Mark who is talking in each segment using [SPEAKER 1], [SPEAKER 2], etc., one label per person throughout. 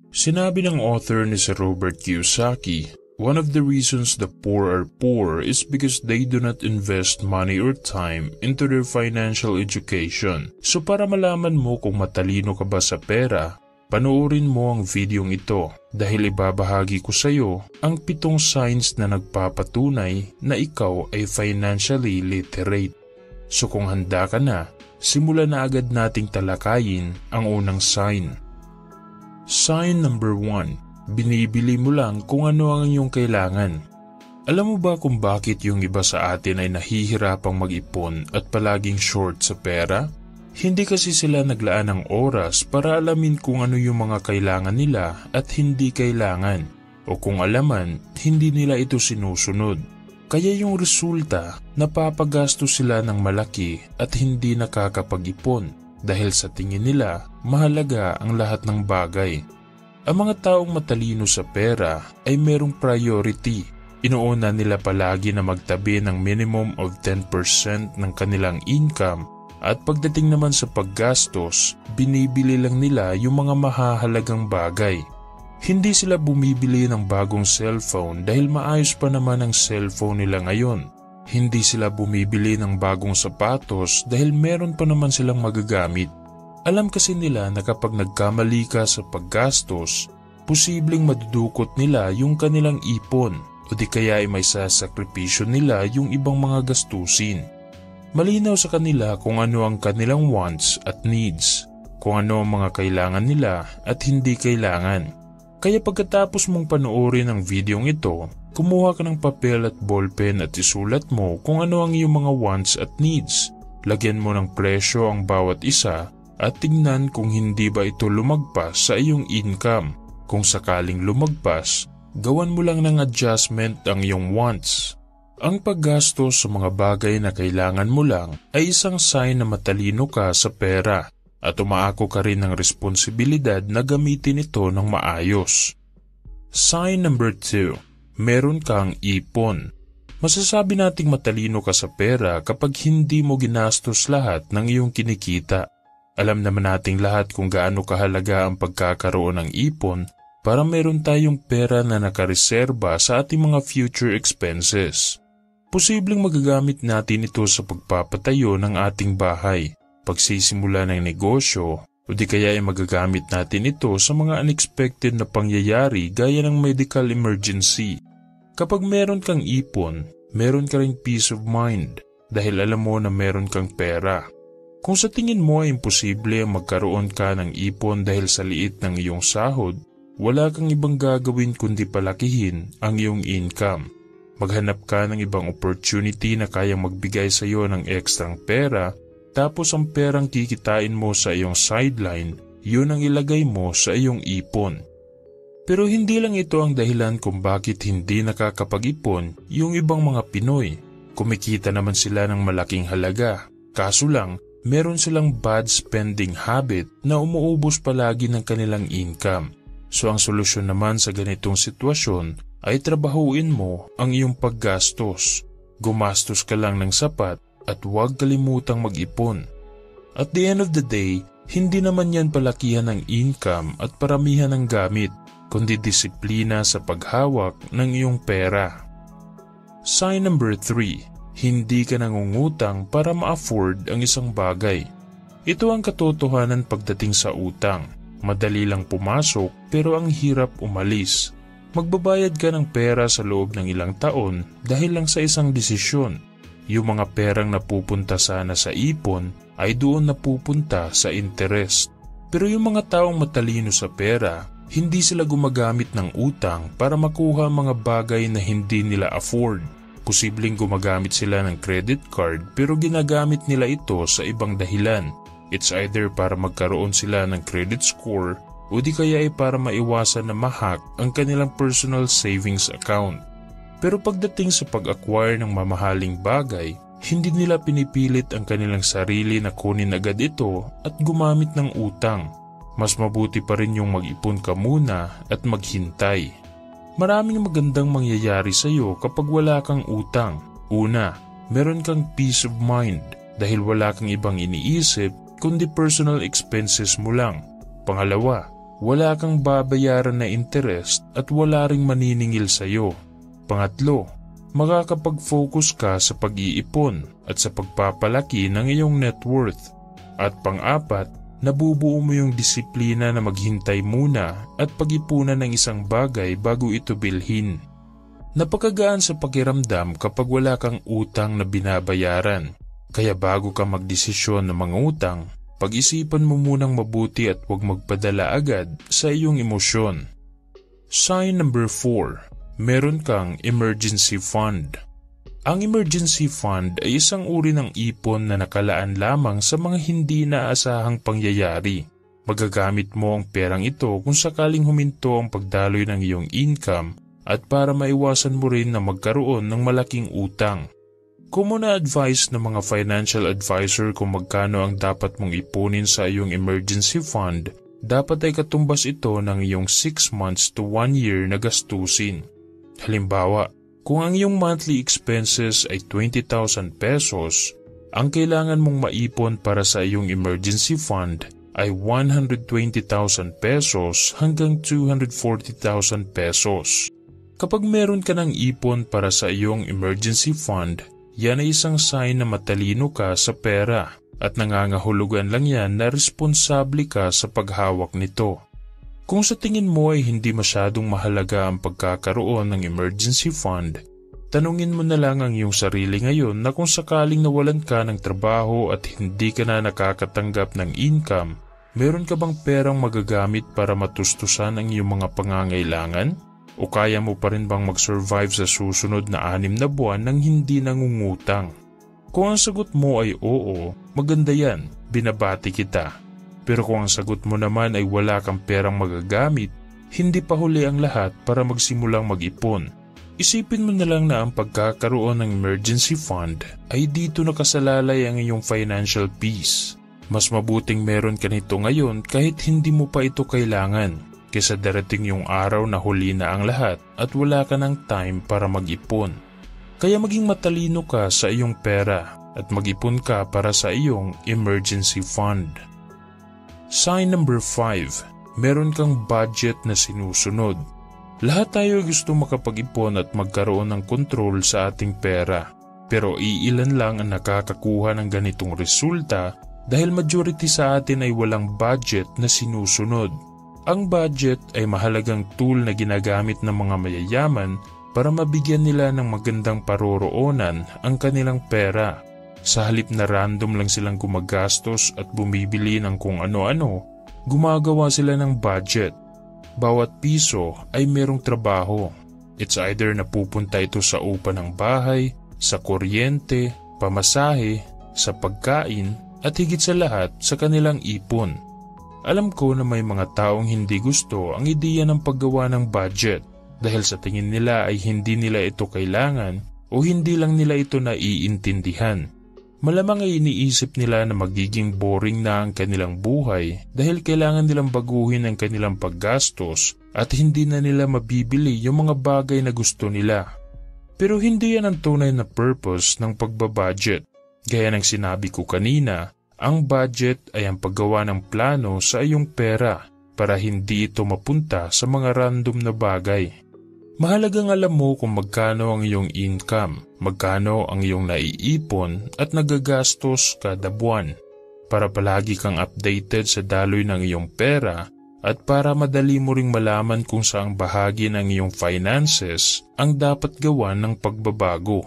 [SPEAKER 1] Sinabi ng author ni si Robert Kiyosaki, one of the reasons the poor are poor is because they do not invest money or time into their financial education. So para malaman mo kung matalino ka ba sa pera, panoorin mo ang videong ito dahil ibabahagi ko sa iyo ang 7 signs na nagpapatunay na ikaw ay financially literate. So kung handa ka na, simulan na agad nating talakayin ang unang sign. Sign number 1. Binibili mo lang kung ano ang iyong kailangan. Alam mo ba kung bakit yung iba sa atin ay nahihirapang mag-ipon at palaging short sa pera? Hindi kasi sila naglaan ng oras para alamin kung ano yung mga kailangan nila at hindi kailangan. O kung alaman, hindi nila ito sinusunod. Kaya yung resulta, napapagastos sila ng malaki at hindi nakakapag-ipon. Dahil sa tingin nila, mahalaga ang lahat ng bagay. Ang mga taong matalino sa pera ay merong priority. Inuuna nila palagi na magtabi ng minimum of 10% ng kanilang income at pagdating naman sa paggastos, binibili lang nila yung mga mahahalagang bagay. Hindi sila bumibili ng bagong cellphone dahil maayos pa naman ang cellphone nila ngayon. Hindi sila bumibili ng bagong sapatos dahil meron pa naman silang magagamit. Alam kasi nila na kapag nagkamali ka sa paggastos, posibleng madudukot nila yung kanilang ipon o di kaya ay may sasakripisyo nila yung ibang mga gastusin. Malinaw sa kanila kung ano ang kanilang wants at needs, kung ano ang mga kailangan nila at hindi kailangan. Kaya pagkatapos mong panoorin ang videong ito, kumuha ka ng papel at ballpen at isulat mo kung ano ang iyong mga wants at needs. Lagyan mo ng presyo ang bawat isa at tingnan kung hindi ba ito lumagpas sa iyong income. Kung sakaling lumagpas, gawan mo lang ng adjustment ang iyong wants. Ang paggastos sa mga bagay na kailangan mo lang ay isang sign na matalino ka sa pera at umaako ka rin ng responsibilidad na gamitin ito ng maayos. Sign number 2. Meron kang ipon. Masasabi nating matalino ka sa pera kapag hindi mo ginastos lahat ng iyong kinikita. Alam naman nating lahat kung gaano kahalaga ang pagkakaroon ng ipon para meron tayong pera na nakareserba sa ating mga future expenses. Posibleng magagamit natin ito sa pagpapatayo ng ating bahay, pagsisimula ng negosyo, o di kaya ay magagamit natin ito sa mga unexpected na pangyayari gaya ng medical emergency. Kapag meron kang ipon, meron ka ring peace of mind dahil alam mo na meron kang pera. Kung sa tingin mo ay imposible ang magkaroon ka ng ipon dahil sa liit ng iyong sahod, wala kang ibang gagawin kundi palakihin ang iyong income. Maghanap ka ng ibang opportunity na kayang magbigay sa iyo ng ekstrang pera, tapos ang perang kikitain mo sa iyong sideline, yun ang ilagay mo sa iyong ipon. Pero hindi lang ito ang dahilan kung bakit hindi nakakapag-ipon yung ibang mga Pinoy. Kumikita naman sila ng malaking halaga, kaso lang meron silang bad spending habit na umuubos palagi ng kanilang income. So ang solusyon naman sa ganitong sitwasyon ay trabahuin mo ang iyong paggastos. Gumastos ka lang ng sapat at huwag kalimutang mag-ipon. At the end of the day, hindi naman yan palakihan ng income at paramihan ng gamit, kundi disiplina sa paghawak ng iyong pera. Sign number 3. Hindi ka nangungutang para ma-afford ang isang bagay. Ito ang katotohanan pagdating sa utang. Madali lang pumasok pero ang hirap umalis. Magbabayad ka ng pera sa loob ng ilang taon dahil lang sa isang desisyon. Yung mga perang napupunta sana sa ipon ay doon napupunta sa interest. Pero yung mga taong matalino sa pera, hindi sila gumagamit ng utang para makuha mga bagay na hindi nila afford. Posibleng gumagamit sila ng credit card pero ginagamit nila ito sa ibang dahilan. It's either para magkaroon sila ng credit score o di kaya ay para maiwasan na ma-hack ang kanilang personal savings account. Pero pagdating sa pag-acquire ng mamahaling bagay, hindi nila pinipilit ang kanilang sarili na kunin agad ito at gumamit ng utang. Mas mabuti pa rin yung mag-ipon ka muna at maghintay. Maraming magandang mangyayari sa iyo kapag wala kang utang. Una, meron kang peace of mind dahil wala kang ibang iniisip kundi personal expenses mo lang. Pangalawa, Wala kang babayaran na interest at wala ring maniningil sa'yo. Pangatlo, makakapag-focus ka sa pag-iipon at sa pagpapalaki ng iyong net worth. At pang-apat, nabubuo mo yung disiplina na maghintay muna at pag-ipunan ng isang bagay bago ito bilhin. Napakagaan sa pakiramdam kapag wala kang utang na binabayaran. Kaya bago ka magdesisyon ng mga utang, pag-isipan mo munang mabuti at huwag magpadala agad sa iyong emosyon. Sign number 4. Meron kang emergency fund. Ang emergency fund ay isang uri ng ipon na nakalaan lamang sa mga hindi naasahang pangyayari. Magagamit mo ang perang ito kung sakaling huminto ang pagdaloy ng iyong income at para maiwasan mo rin na magkaroon ng malaking utang. Kung mo na-advise ng mga financial advisor kung magkano ang dapat mong ipunin sa iyong emergency fund, dapat ay katumbas ito ng iyong 6 months to 1 year na gastusin. Halimbawa, kung ang iyong monthly expenses ay 20,000 pesos, ang kailangan mong maipon para sa iyong emergency fund ay 120,000 pesos hanggang 240,000 pesos. Kapag meron ka ng ipon para sa iyong emergency fund, yan ay isang sign na matalino ka sa pera at nangangahulugan lang yan na responsable ka sa paghawak nito. Kung sa tingin mo ay hindi masyadong mahalaga ang pagkakaroon ng emergency fund, tanungin mo na lang ang iyong sarili ngayon na kung sakaling nawalan ka ng trabaho at hindi ka na nakakatanggap ng income, meron ka bang perang magagamit para matustusan ang iyong mga pangangailangan? O kaya mo pa rin bang mag-survive sa susunod na 6 na buwan nang hindi nangungutang? Kung ang sagot mo ay oo, maganda yan, binabati kita. Pero kung ang sagot mo naman ay wala kang perang magagamit, hindi pa huli ang lahat para magsimulang mag-ipon. Isipin mo na lang na ang pagkakaroon ng emergency fund ay dito nakasalalay ang iyong financial peace. Mas mabuting meron ka nito ngayon kahit hindi mo pa ito kailangan, kaysa darating yung araw na huli na ang lahat at wala ka ng time para mag-ipon. Kaya maging matalino ka sa iyong pera at mag-ipon ka para sa iyong emergency fund. Sign number 5. Meron kang budget na sinusunod. Lahat tayo gusto makapag-ipon at magkaroon ng kontrol sa ating pera. Pero iilan lang ang nakakakuha ng ganitong resulta dahil majority sa atin ay walang budget na sinusunod. Ang budget ay mahalagang tool na ginagamit ng mga mayayaman para mabigyan nila ng magandang paroroonan ang kanilang pera. Sa halip na random lang silang gumagastos at bumibili ng kung ano-ano, gumagawa sila ng budget. Bawat piso ay merong trabaho. It's either napupunta ito sa upa ng bahay, sa kuryente, pamasahe, sa pagkain, at higit sa lahat sa kanilang ipon. Alam ko na may mga taong hindi gusto ang ideya ng paggawa ng budget dahil sa tingin nila ay hindi nila ito kailangan o hindi lang nila ito naiintindihan. Malamang ay iniisip nila na magiging boring na ang kanilang buhay dahil kailangan nilang baguhin ang kanilang paggastos at hindi na nila mabibili yung mga bagay na gusto nila. Pero hindi yan ang tunay na purpose ng pagbabudget. Gaya ng sinabi ko kanina, ang budget ay ang paggawa ng plano sa iyong pera para hindi ito mapunta sa mga random na bagay. Mahalagang alam mo kung magkano ang iyong income, magkano ang iyong naiipon at nagagastos kada buwan para palagi kang updated sa daloy ng iyong pera at para madali mo ring malaman kung saang bahagi ng iyong finances ang dapat gawan ng pagbabago.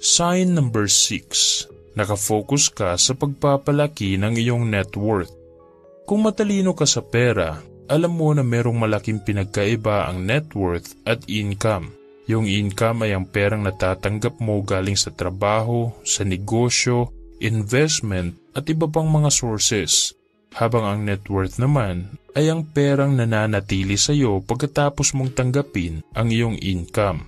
[SPEAKER 1] Sign number 6. Nakafocus ka sa pagpapalaki ng iyong net worth. Kung matalino ka sa pera, alam mo na merong malaking pinagkaiba ang net worth at income. Yung income ay ang perang natatanggap mo galing sa trabaho, sa negosyo, investment at iba pang mga sources. Habang ang net worth naman ay ang perang nananatili sa iyo pagkatapos mong tanggapin ang iyong income.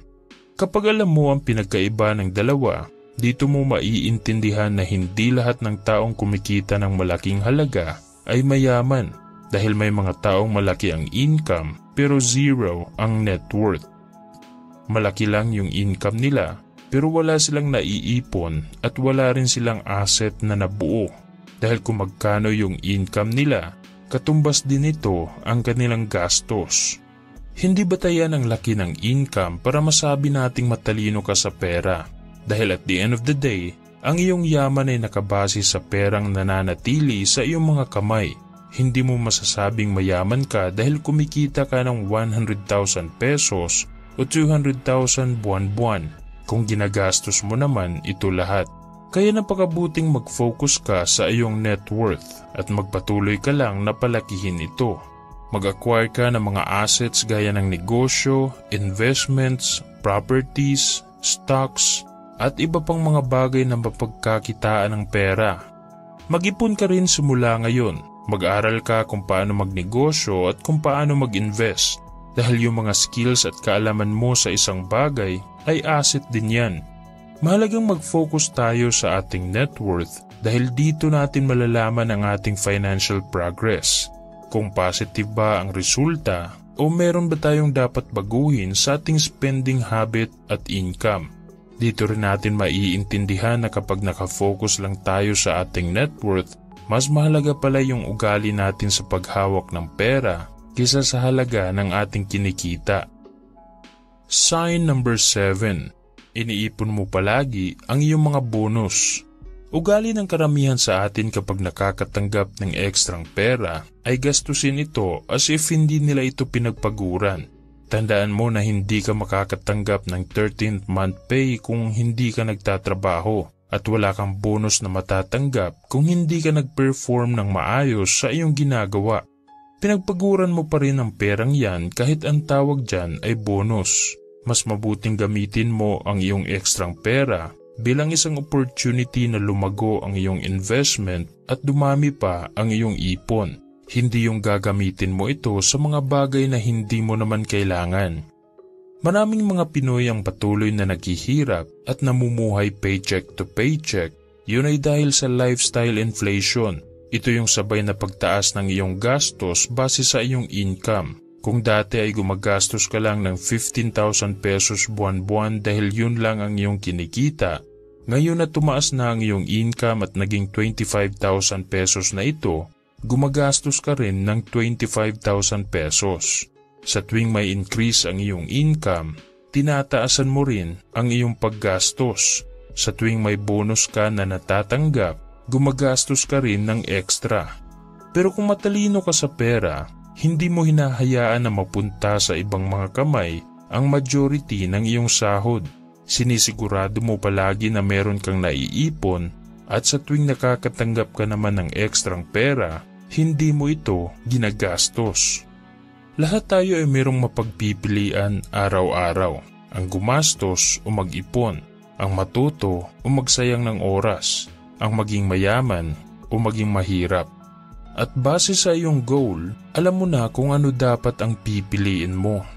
[SPEAKER 1] Kapag alam mo ang pinagkaiba ng dalawa, dito mo maiintindihan na hindi lahat ng taong kumikita ng malaking halaga ay mayaman dahil may mga taong malaki ang income pero zero ang net worth. Malaki lang yung income nila pero wala silang naiipon at wala rin silang asset na nabuo dahil kung magkano yung income nila, katumbas din ito ang kanilang gastos. Hindi batayan ang laki ng income para masabi nating matalino ka sa pera. Dahil at the end of the day, ang iyong yaman ay nakabase sa perang nananatili sa iyong mga kamay. Hindi mo masasabing mayaman ka dahil kumikita ka ng 100,000 pesos o 200,000 buwan-buwan kung ginagastos mo naman ito lahat. Kaya napakabuting mag-focus ka sa iyong net worth at magpatuloy ka lang na palakihin ito. Mag-acquire ka ng mga assets gaya ng negosyo, investments, properties, stocks, at iba pang mga bagay na mapagkakitaan ng pera. Mag-ipon ka rin simula ngayon. Mag-aral ka kung paano magnegosyo at kung paano mag-invest. Dahil yung mga skills at kaalaman mo sa isang bagay ay asset din yan. Mahalagang mag-focus tayo sa ating net worth dahil dito natin malalaman ang ating financial progress. Kung positive ba ang resulta o meron ba tayong dapat baguhin sa ating spending habit at income. Dito rin natin maiintindihan na kapag nakafocus lang tayo sa ating net worth, mas mahalaga pala yung ugali natin sa paghawak ng pera kaysa sa halaga ng ating kinikita. Sign number 7. Iniipon mo palagi ang iyong mga bonus. Ugali ng karamihan sa atin kapag nakakatanggap ng ekstrang pera ay gastusin ito as if hindi nila ito pinagpaguran. Tandaan mo na hindi ka makakatanggap ng 13th month pay kung hindi ka nagtatrabaho at wala kang bonus na matatanggap kung hindi ka nag-perform ng maayos sa iyong ginagawa. Pinagpaguran mo pa rin ang perang yan kahit ang tawag dyan ay bonus. Mas mabuting gamitin mo ang iyong ekstrang pera bilang isang opportunity na lumago ang iyong investment at dumami pa ang iyong ipon. Hindi yung gagamitin mo ito sa mga bagay na hindi mo naman kailangan. Maraming mga Pinoy ang patuloy na naghihirap at namumuhay paycheck to paycheck. Yun ay dahil sa lifestyle inflation. Ito yung sabay na pagtaas ng iyong gastos base sa iyong income. Kung dati ay gumagastos ka lang ng 15,000 pesos buwan-buwan dahil yun lang ang iyong kinikita, ngayon na tumaas na ang iyong income at naging 25,000 pesos na ito, gumagastos ka rin ng 25,000 pesos. Sa tuwing may increase ang iyong income, tinataasan mo rin ang iyong paggastos. Sa tuwing may bonus ka na natatanggap, gumagastos ka rin ng extra. Pero kung matalino ka sa pera, hindi mo hinahayaan na mapunta sa ibang mga kamay ang majority ng iyong sahod. Sinisigurado mo palagi na meron kang naiipon at sa tuwing nakakatanggap ka naman ng ekstrang pera, hindi mo ito ginagastos. Lahat tayo ay merong mapagpipilian araw-araw. Ang gumastos o mag-ipon, ang matuto o magsayang ng oras, ang maging mayaman o maging mahirap. At base sa iyong goal, alam mo na kung ano dapat ang pipiliin mo.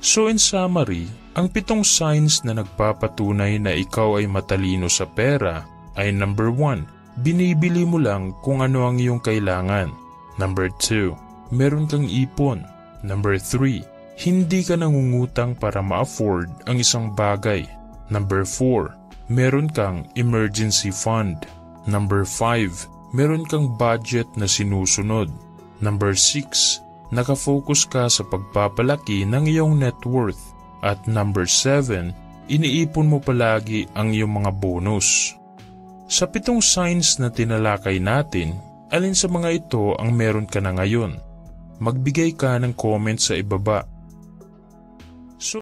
[SPEAKER 1] So in summary, ang 7 signs na nagpapatunay na ikaw ay matalino sa pera ay number 1, binibili mo lang kung ano ang iyong kailangan. Number 2, meron kang ipon. Number 3, hindi ka nangungutang para ma-afford ang isang bagay. Number 4, meron kang emergency fund. Number 5, meron kang budget na sinusunod. Number 6, nakafocus ka sa pagpapalaki ng iyong net worth. At number 7, iniipon mo palagi ang iyong mga bonus. Sa 7 signs na tinalakay natin, alin sa mga ito ang meron ka na ngayon? Magbigay ka ng comment sa ibaba.